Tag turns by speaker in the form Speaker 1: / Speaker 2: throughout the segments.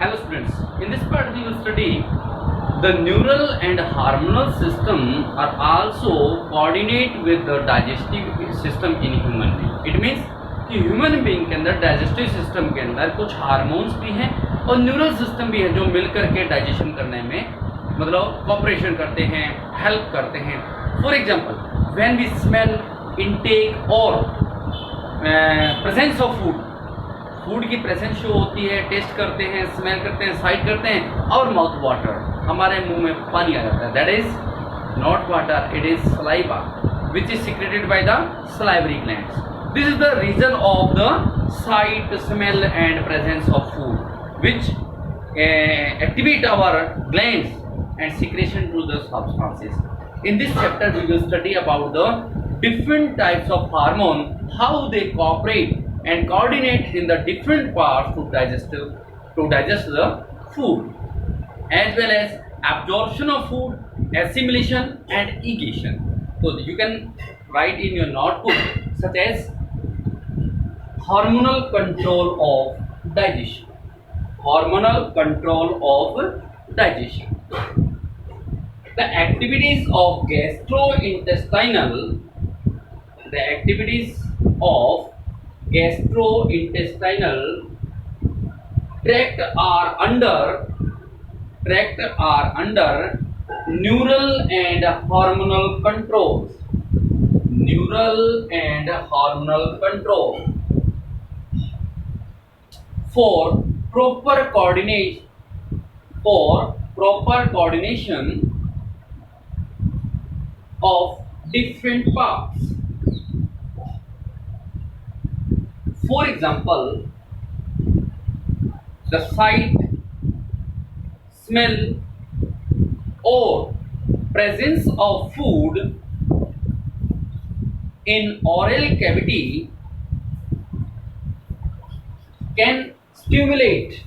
Speaker 1: Hello students, in this part we will study the neural and hormonal system are also coordinate with the digestive system in human being. It means कि human being के अंदर digestive system के अंदर कुछ hormones भी हैं और neural system भी है जो मिलकर के डाइजेशन करने में मतलब कॉपरेशन करते हैं, हेल्प करते हैं. For example when we smell, intake और प्रेजेंस ऑफ फूड की प्रेजेंस शो होती है, टेस्ट करते हैं, स्मेल करते हैं, साइट करते हैं और माउथ वाटर, हमारे मुंह में पानी आ जाता है. That is not water, it is saliva which is secreted by the salivary glands. This is the reason of the sight, smell and presence of food which activate our glands and secretion to the substances. In this chapter we will study about the different types of hormone, how they cooperate and coordinate in the different parts to digest the food, as well as absorption of food, assimilation and egestion. So you can write in your notebook such as hormonal control of digestion. Hormonal control of digestion. The activities of gastrointestinal tract are under neural and hormonal controls. Neural and hormonal control. For proper coordination of different parts. For example, the sight, smell or presence of food in oral cavity can stimulate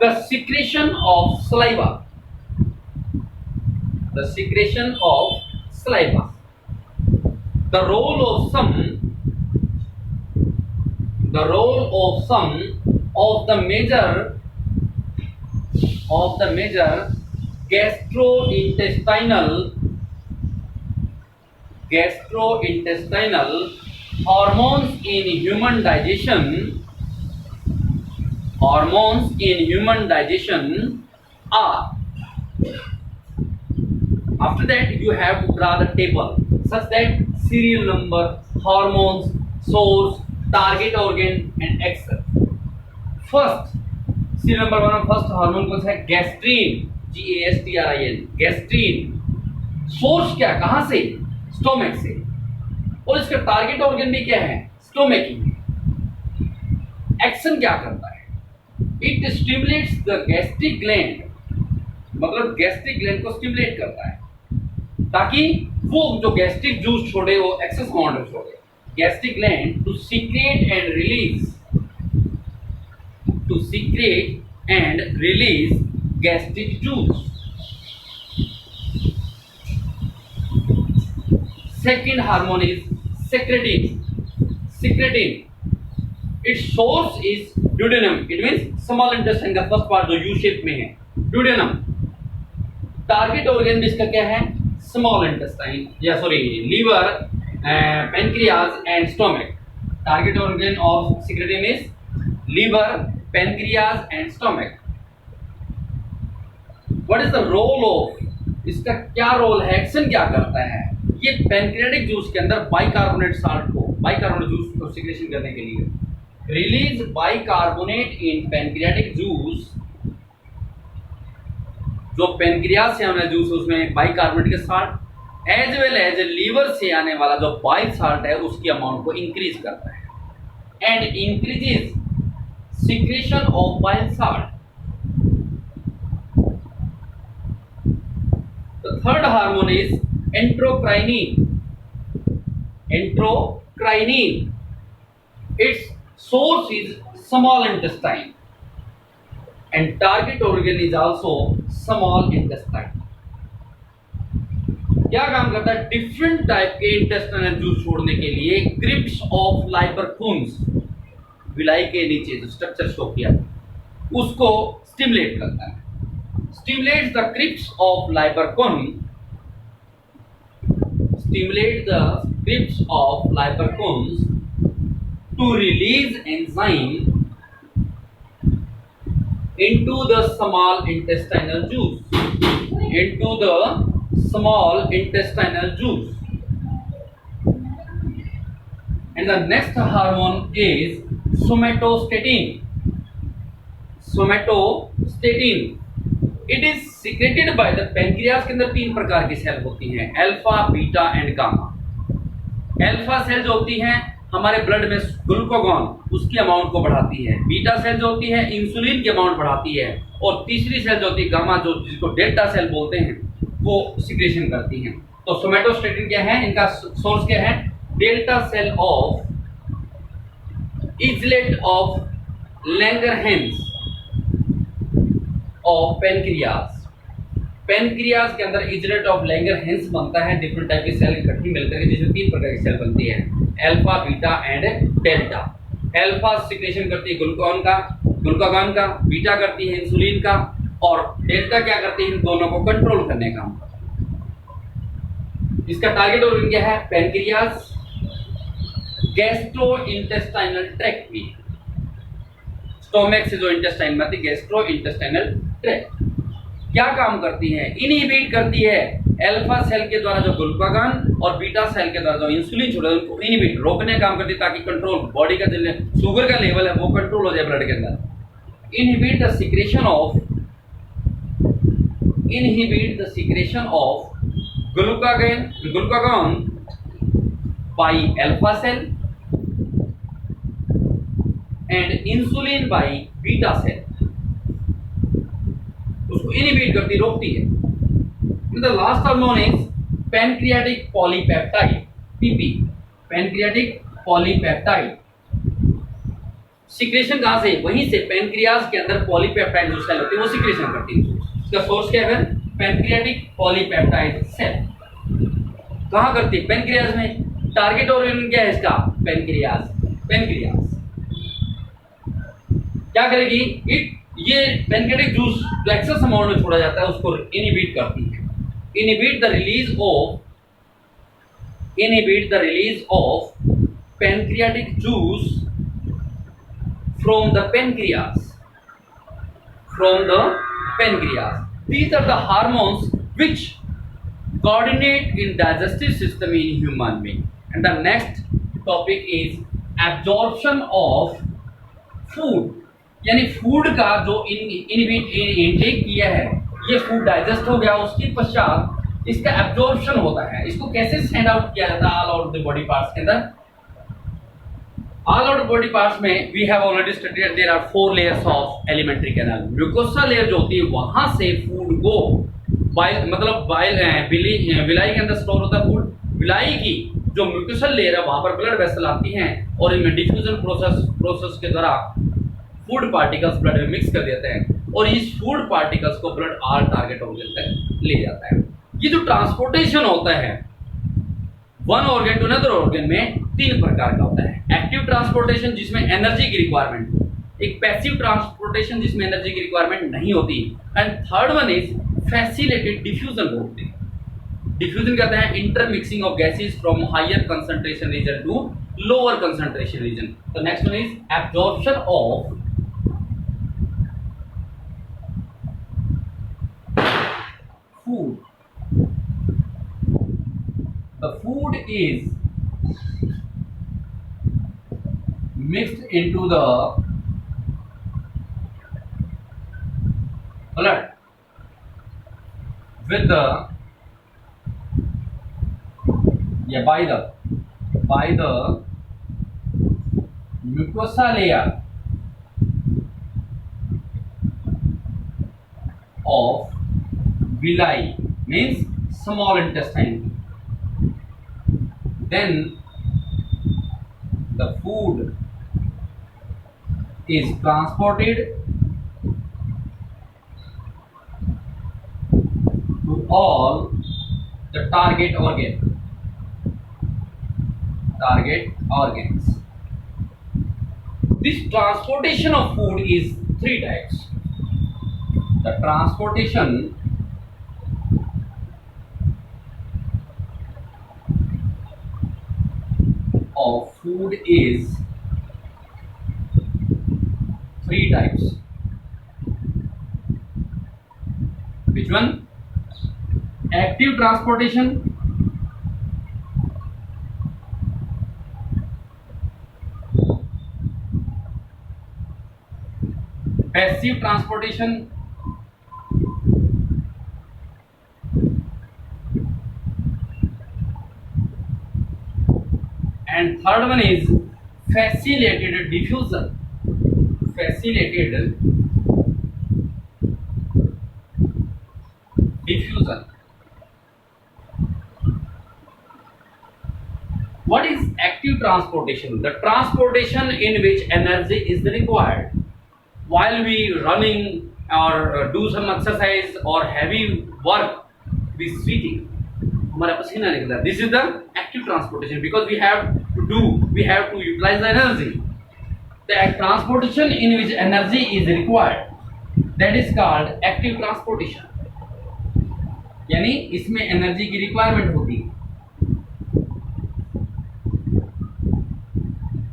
Speaker 1: the secretion of saliva. The role of some of the major gastrointestinal hormones in human digestion are. After that you have to draw the table such that serial number, hormones, source, target organ and axis. First, serial number 1 first hormone कौन सा है? Gastrin, GASTRIN, gastrin. Source क्या, कहां से? Stomach से. और इसका target organ भी क्या है? स्टोमक ही. एक्शन क्या करता है? It stimulates the gastric gland, मतलब गैस्ट्रिक ग्लैंड को स्टिमुलेट करता है ताकि वो जो गैस्ट्रिक जूस छोड़े वो एक्सेस अमाउंट में छोड़े. Gastric gland to secrete and release gastric juice. Second hormone is secretin. Its source is duodenum. It means small intestine का फर्स्ट पार्ट जो यू शेप में है, duodenum. टारगेट ऑर्गन इसका क्या है? स्मॉल इंटेस्टाइन या liver, pancreas and stomach. Target organ of secretin is liver, pancreas and stomach. What is the role of, इसका क्या रोल है, एक्शन क्या करता है? ये पैनक्रियाटिक जूस के अंदर बाइकार्बोनेट जूस को सिक्रेशन करने के लिए release bicarbonate in pancreatic juice. जो पैनक्रियास से आने जूस उसमें बाइकार्बोनेट के salt as well as liver से आने वाला जो बाइल साल्ट है उसकी अमाउंट को इंक्रीज करता है and increases secretion of bile salt. The third hormone is endocrine. Its source is small intestine and target organ is also small intestine. क्या काम करता है? डिफरेंट टाइप के इंटेस्टाइनल जूस छोड़ने के लिए ग्रिप्स ऑफ लाइबर खून्स विलाई के नीचे जो स्ट्रक्चर शो किया उसको स्टिमुलेट करता है। Stimulates the crypts of Lieberkühn. Stimulate the crypts of Lieberkühn to release enzyme into the small intestinal juice. Into the small intestinal juice. And the next hormone is somatostatin. Somatostatin. It is secreted by the pancreas के अंदर 3 प्रकार की cell होती हैं, alpha, beta and gamma. Alpha cell जो होती हैं हमारे ब्लड में ग्लूकागॉन उसकी अमाउंट को बढ़ाती है, बीटा सेल जो होती है इंसुलिन की अमाउंट बढ़ाती है, और तीसरी सेल जो होती है गामा जो जिसको डेल्टा सेल बोलते हैं वो सिक्रेशन करती हैं। तो सोमेटोस्टेटिन क्या है, इनका सोर्स क्या है, delta cell of islet of Langerhans of pancreas. Pancreas के अंदर इजलेट ऑफ लैंगरहैंस बनता है, डिफरेंट टाइप की सेल इकट्ठी मिलकर के जिसमें 3 प्रकार की सेल बनती है, alpha, beta and delta. Alpha secretion करती है ग्लूकागॉन का, बीटा करती है इंसुलिन का, और डेल्टा क्या करती है इन दोनों को कंट्रोल करने का। इसका टारगेट ऑर्गन क्या है, पेनक्रियास, गैस्ट्रोइंटेस्टाइनल ट्रैक्ट भी, स्टोमक से जो इंटेस्टाइन में आती है गैस्ट्रोइंटेस्टाइनल ट्रैक्ट। क्या काम करती है, इनहिबिट करती है अल्फा सेल के द्वारा जो ग्लूकागॉन और बीटा सेल के द्वारा जो इंसुलिन छोड़ा उनको इनहिबिट रोकने काम करती है ताकि कंट्रोल बॉडी का जो शुगर का लेवल है वो कंट्रोल हो जाए ब्लड के अंदर। Inhibit the secretion of glucagon by alpha cell and insulin by beta cell, उसको इनहिबिट करती, रोकती है। The last hormone is pancreatic polypeptide, PP, pancreatic polypeptide. Secretion कहां से, वहीं से पैनक्रियास के अंदर पॉलीपेप्टाइड जो सेल होती है वो सिक्रेशन करती है। इसका सोर्स क्या है, पैनक्रियाटिक पॉलीपेप्टाइड सेल। कहां करती है, पैनक्रियास में। टारगेट ऑर्गन क्या है इसका, पैनक्रियास। क्या करेगी, ये पैनक्रियाटिक जूस फ्लेक्सस अमाउंट में छोड़ा जाता है उसको इनहिबिट करती है। Inhibit the release of pancreatic juice from the pancreas. These are the hormones which coordinate in digestive system in human being. And the next topic is absorption of food. यानी food का जो intake किया है, ये food digest हो गया, उसके पश्चात इसका एब्जॉर्प्शन होता है। इसको कैसे सेंड आउट किया जाता है all out the body parts के अंदर। ऑल आउट बॉडी पार्ट्स में we have already studied there are 4 layers of alimentary canal. Mucosa layer जो होती है वहां से फूड को विलाई के अंदर स्टोर होता है फूड। विलाई की जो म्यूकोसल लेयर है वहां पर ब्लड वेसल आती हैं और इनमें डिफ्यूजन प्रोसेस के द्वारा फूड पार्टिकल्स ब्लड में मिक्स कर देते हैं और इस फूड पार्टिकल्स को ब्लड आल टारगेट ऑर्गन तक ले जाता है। ये जो ट्रांसपोर्टेशन होता है one organ to another organ में 3 प्रकार का होता है। एक्टिव ट्रांसपोर्टेशन जिसमें एनर्जी की रिक्वायरमेंट, एक पैसिव ट्रांसपोर्टेशन जिसमें एनर्जी की रिक्वायरमेंट नहीं होती, and third one is facilitated diffusion बोलते हैं। डिफ्यूजन कहते हैं intermixing of gases from higher concentration region to lower concentration region. तो next one is absorption of food. The food is mixed into the blood with the by the mucosa layer of villi, means small intestine. Then the food is transported to all the target organs. This transportation of food is three types. The transportation of food is three types. Which one? Active transportation, passive transportation, and third one is facilitated diffusion. Facilitated diffusion. What is active transportation? The transportation in which energy is required while we running or do some exercise or heavy work, we sweating, हमारा पसीना निकलता है. This is the active transportation because we have to utilize the energy. The transportation in which energy is required, that is called active transportation. यानी इसमें energy की requirement होती है.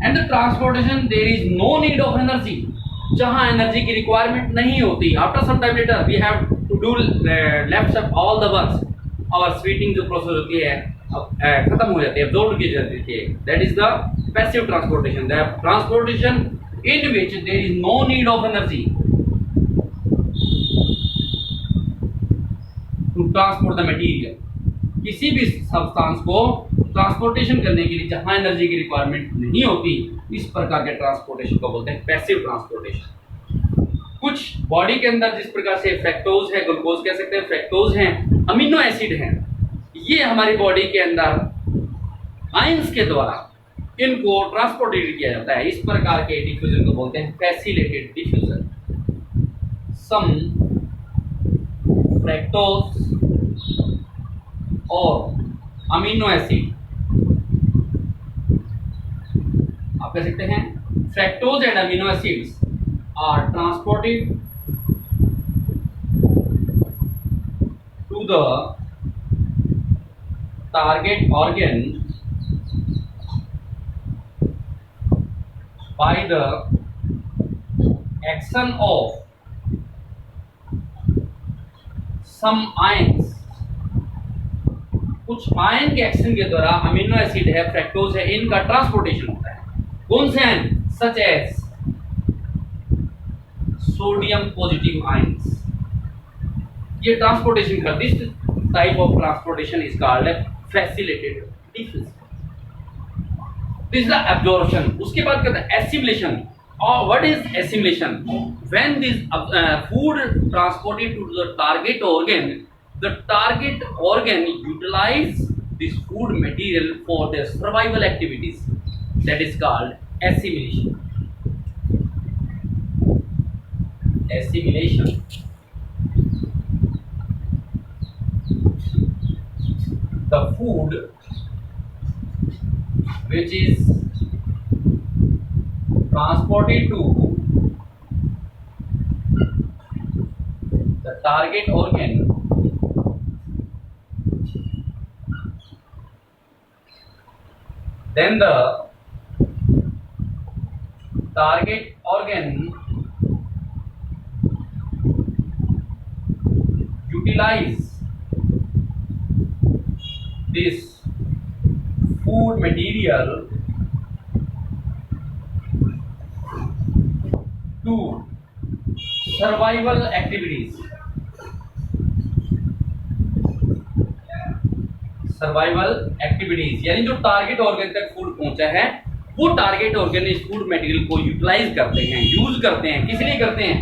Speaker 1: And the transportation there is no need of energy, जहां energy की requirement नहीं होती. After some time later we have to do left up all the works. Our sweating जो प्रोसेस होती है खत्म हो जाती है, एब्जॉर्ब की जाती है. That is the passive transportation. The transportation in which there is no need of energy to transport the material. किसी भी सब्सटेंस को ट्रांसपोर्टेशन करने के लिए जहां एनर्जी की रिक्वायरमेंट नहीं होती, इस प्रकार के ट्रांसपोर्टेशन को बोलते हैं पैसिव ट्रांसपोर्टेशन. कुछ बॉडी के अंदर जिस प्रकार से फ्रैक्टोज है, ग्लूकोज कह सकते हैं, फ्रैक्टोज हैं, अमीनो एसिड हैं, ये हमारी बॉडी के अंदर आयंस के द्वारा इनको ट्रांसपोर्टेड किया जाता है. इस प्रकार के डिफ्यूजन को बोलते हैं फैसिलिटेटेड डिफ्यूजन. सम फ्रैक्टोज और अमीनो एसिड, आप कह सकते हैं fructose and amino acids are transported to the target organ by the action of some ions. कुछ आयन के एक्शन के द्वारा अमीनो एसिड है, फ्रैक्टोज है, इनका ट्रांसपोर्टेशन होता है. कौन से ion? Such as sodium positive ions. ये ट्रांसपोर्टेशन का this type of transportation is called facilitated diffusion. This is the absorption. उसके बाद कहते हैं एसिमिलेशन. और what is assimilation? When this food transported to the target organ, the target organ utilize this food material for their survival activities. That is called assimilation. Assimilation. The food which is transported to the target organ then the target organ utilize this food material to survival activities. Survival activities, यानी जो target organ तक food पहुंचा है, वो target organ इस food material को utilize करते हैं, यूज करते हैं. किस लिए करते हैं?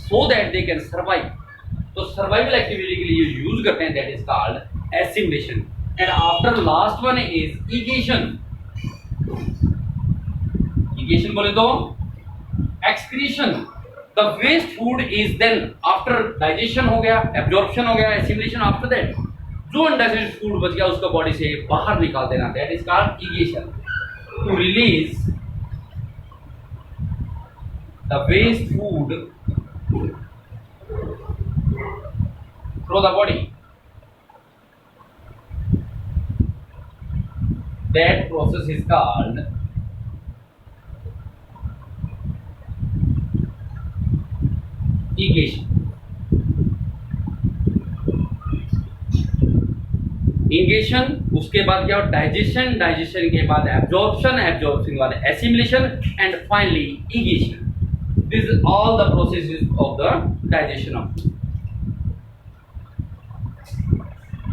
Speaker 1: So that they can survive. तो सर्वाइवल एक्टिविटी के लिए यूज करते हैं. That is called assimilation. And after last one is egestion. Egestion बोले तो excretion. The waste food is then after digestion हो गया, एब्जॉर्प्शन हो गया, एसिमिलेशन आफ्टर दैट जो अनडाइजेस्टेड फूड बच गया उसको बॉडी से बाहर निकाल देना. That is called egestion. To release the waste food through the body. That process is called egestion. Ingestion, उसके बाद क्या हो डाइजेशन, डाइजेशन के बाद एब्जॉर्प्शन, एब्जॉर्प्शन के बाद assimilation and finally egestion. This is all the processes of the digestion of